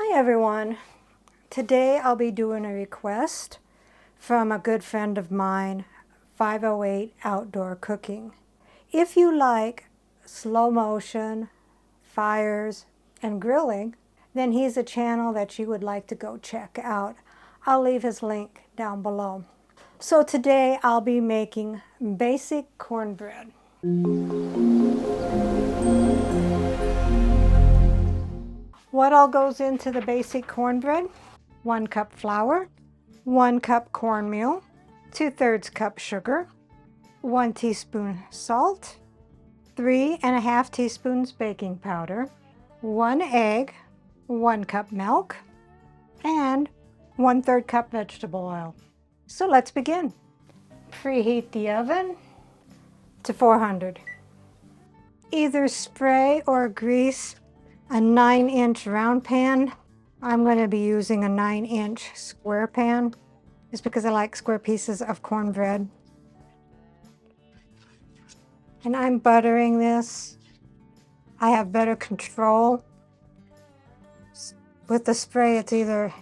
Hi everyone. Today I'll be doing a request from a good friend of mine, 508 Outdoor Cooking. If you like slow motion, fires, and grilling, then he's a channel that you would like to go check out. I'll leave his link down below. So today I'll be making basic cornbread. What all goes into the basic cornbread? 1 cup flour, 1 cup cornmeal, 2/3 cup sugar, 1 teaspoon salt, 3½ teaspoons baking powder, 1 egg, 1 cup milk, and 1/3 cup vegetable oil. So let's begin. Preheat the oven to 400. Either spray or grease a 9-inch round pan. I'm going to be using a 9-inch square pan, just because I like square pieces of cornbread. And I'm buttering this. I have better control. With the spray, it's either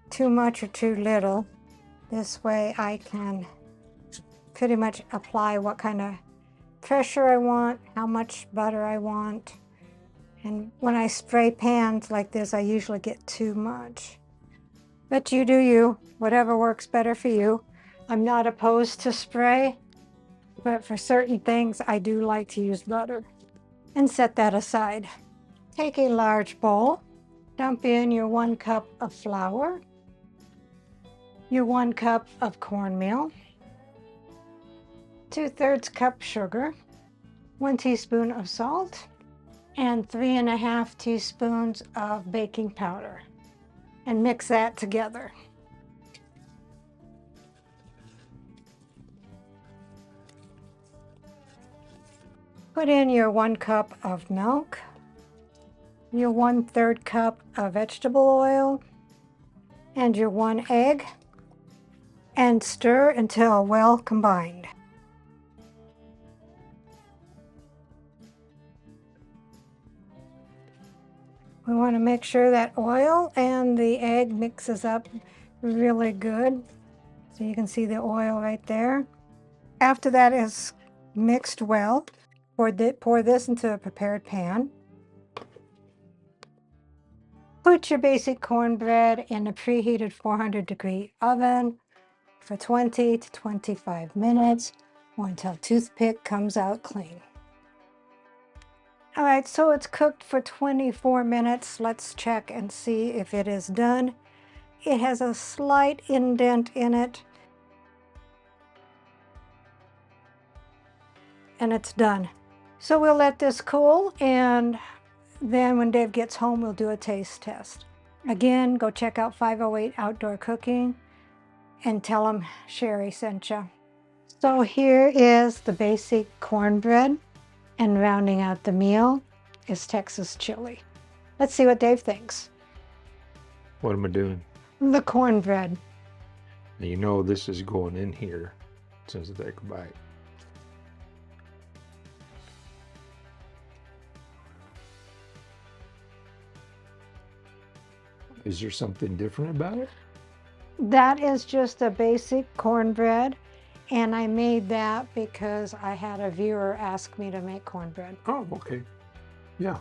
too much or too little. This way I can pretty much apply what kind of pressure I want, how much butter I want. And when I spray pans like this, I usually get too much. But you do you, whatever works better for you. I'm not opposed to spray, but for certain things, I do like to use butter. And set that aside. Take a large bowl, dump in your 1 cup of flour, your 1 cup of cornmeal, 2/3 cup sugar, 1 teaspoon of salt, and 3½ teaspoons of baking powder, and mix that together. Put in your 1 cup of milk, your 1/3 cup of vegetable oil, and your 1 egg, and stir until well combined. We want to make sure that oil and the egg mixes up really good. So you can see the oil right there. After that is mixed well, pour this into a prepared pan. Put your basic cornbread in a preheated 400-degree oven for 20 to 25 minutes or until toothpick comes out clean. All right, so it's cooked for 24 minutes. Let's check and see if it is done. It has a slight indent in it. And it's done. So we'll let this cool, and then when Dave gets home, we'll do a taste test. Again, go check out 508 Outdoor Cooking and tell them Sherry sent you. So here is the basic cornbread. And rounding out the meal is Texas chili. Let's see what Dave thinks. What am I doing? The cornbread. Now, you know this is going in here since I take a bite. Is there something different about it? That is just a basic cornbread. And I made that because I had a viewer ask me to make cornbread. Oh, okay. Yeah.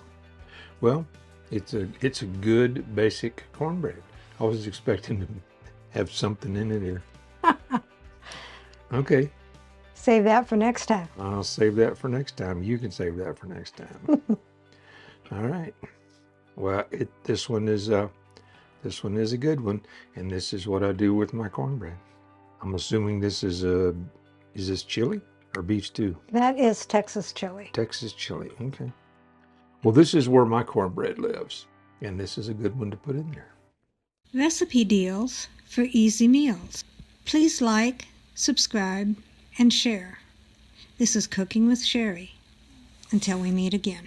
Well, it's a good basic cornbread. I was expecting to have something in it here. Okay. Save that for next time. I'll save that for next time. You can save that for next time. All right. Well, this one is a good one, and this is what I do with my cornbread. I'm assuming this is this chili or beef stew? That is Texas chili. Texas chili, okay. Well, this is where my cornbread lives, and this is a good one to put in there. Recipe deals for easy meals. Please like, subscribe, and share. This is Cooking with Sherry. Until we meet again.